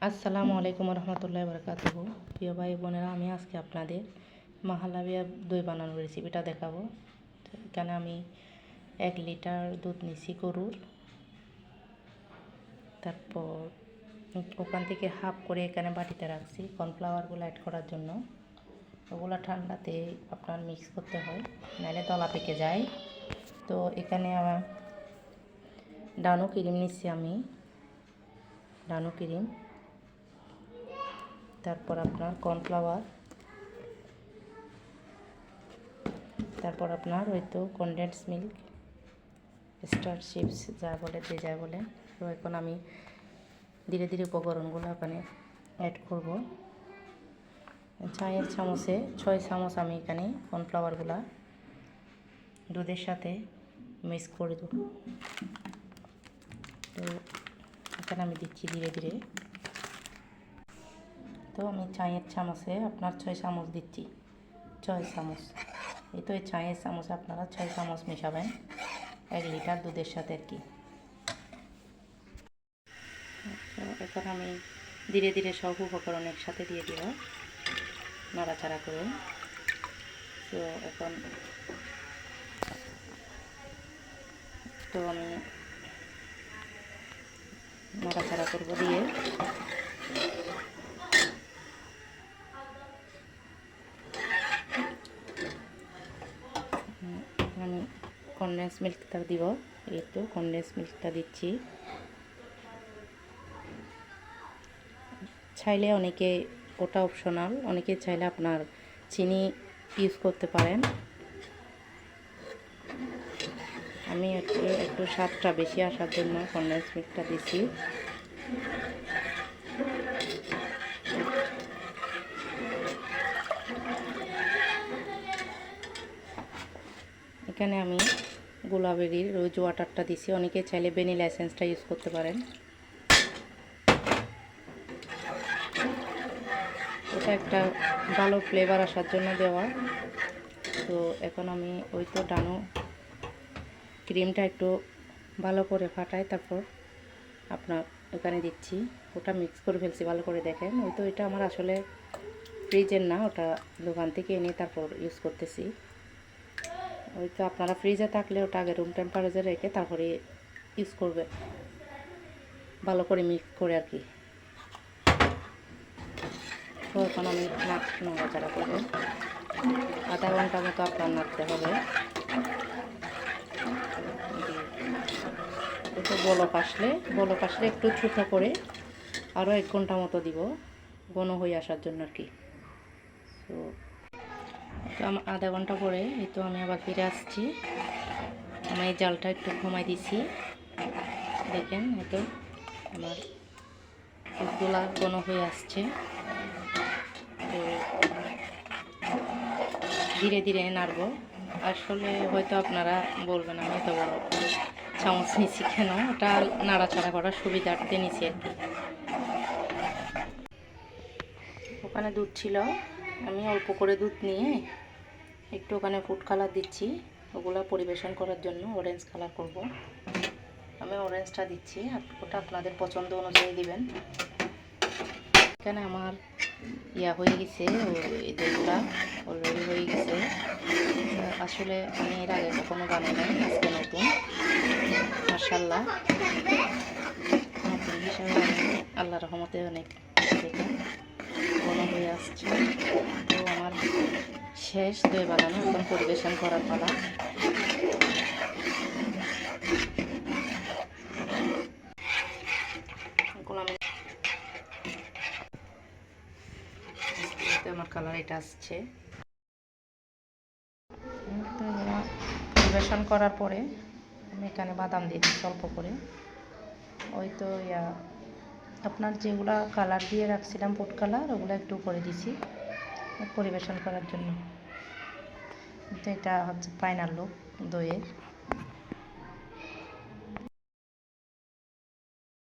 আসসালামু আলাইকুম রহমতুল্লাহি বারাকাতুহু। প্রিয় ভাই বোনেরা, আমি আজকে আপনাদের মাহালাবিয়া দই বানানোর রেসিপিটা দেখাবো। তো এখানে আমি 1 লিটার দুধ নিছি গরুর, তারপর ওখান থেকে হাফ করে এখানে বাটিতে রাখছি কর্নফ্লাওয়ারগুলো অ্যাড করার জন্য। ওগুলো ঠান্ডাতে আপনার মিক্স করতে হয়, নাহলে দলা পেকে যায়। তো এখানে আমার ডানো ক্রিম নিচ্ছি, আমি ডানো ক্রিম, তারপর আপনার কর্নফ্লাওয়ার, তারপর আপনার হয়তো কনডেন্স মিল্ক, স্টার চিপস যা বলে যে যা বলে। তো এখন আমি ধীরে ধীরে উপকরণগুলো এখানে অ্যাড করব। চায়ের চামচে 6 চামচ আমি এখানে কর্নফ্লাওয়ারগুলা দুধের সাথে মিক্স করে দেব। তো এখানে আমি দিচ্ছি ধীরে ধীরে। তো আমি চায়ের চামচে আপনার 6 চামচ দিচ্ছি, 6 চামচ। এই তো এই চায়ের চামচে আপনারা 6 চামচ মেশাবেন 1 লিটার দুধের সাথে আর কি। তো এখন আমি ধীরে ধীরে সব উপকরণ একসাথে দিয়ে দিব, নাড়াচাড়া করে। তো এখন আমি নাড়াচাড়া করবো দিয়ে আমি কনডেন্স মিল্কটা দিব। এই তো কনডেন্স মিল্কটা দিচ্ছি। চাইলে অনেকে, ওটা অপশনাল, অনেকে চাইলে আপনার চিনি ইউজ করতে পারেন। আমি একটু স্বাদটা বেশি আসার জন্য কনডেন্স মিল্কটা দিচ্ছি। এখানে আমি গোলাবেরির রোজ ওয়াটারটা দিছি, অনেকে চাইলে ভ্যানিলা এসেন্সটা ইউজ করতে পারেন। এটা একটা ভালো ফ্লেভার আসার জন্য দেওয়া। তো এখন আমি ওই তো ডানো ক্রিমটা একটু ভালো করে ফাটাই, তারপর আপনার এখানে দিচ্ছি। ওটা মিক্স করে ফেলছি, ভালো করে দেখেন। ওই তো এটা আমার আসলে ফ্রিজের না, ওটা দোকান থেকে এনে তারপর ইউজ করতেছি। ওই তো আপনারা ফ্রিজে থাকলে ওটা আগে রুম টেম্পারেচারে রেখে তারপরে ইউজ করবে, ভালো করে মিক্স করে আর কি। তো এখন আমি নাড়াচাড়া করবো, আধা ঘন্টা মতো আপনার নাড়তে হবে। একটু বলক আসলে একটু ছোটো করে আরও 1 ঘন্টা মতো দিব, ঘন হয়ে আসার জন্য আর কি। তো আধা ঘন্টা পরে এই তো আমি আবার ফিরে আসছি। আমি এই জালটা একটু কমাই দিছি, দেখেন এই তো আমার দুধগুলা ঘন হয়ে আসছে। তো ধীরে ধীরে নাড়বো। আসলে হয়তো আপনারা বলবেন আমি এত বড় চামচ নিচ্ছি কেন, ওটা নাড়াচাড়া করার সুবিধার্থে নিচ্ছি আর কি। ওখানে দুধ ছিল, আমি অল্প করে দুধ নিয়ে একটু ওখানে ফুড কালার দিচ্ছি, ওগুলো পরিবেশন করার জন্য অরেঞ্জ কালার করব। আমি অরেঞ্জটা দিচ্ছি, ওটা আপনাদের পছন্দ অনুযায়ী দিবেন। এখানে আমার হয়ে গেছে, এই দইগুলা অলরেডি হয়ে গেছে। আসলে আমি এর আগে কখনো বানাই নাই, আজকে নতুন। মাশাআল্লাহ, নতুন হিসাবে আল্লাহর রহমতে অনেক ঘন হয়ে আসছে। তো আমার শেষ দই বানানো, এখন পরিবেশন করার পালা। আমার কালার এটা আসছে। পরিবেশন করার পরে আমি এখানে বাদাম দিয়ে দিচ্ছি অল্প করে। ওই তো আপনার যেগুলা কালার দিয়ে রাখছিলাম ফুড কালার, ওগুলো একটু করে দিছি পরিবেশন করার জন্য। তো এটা হচ্ছে ফাইনাল লুক দইয়ের।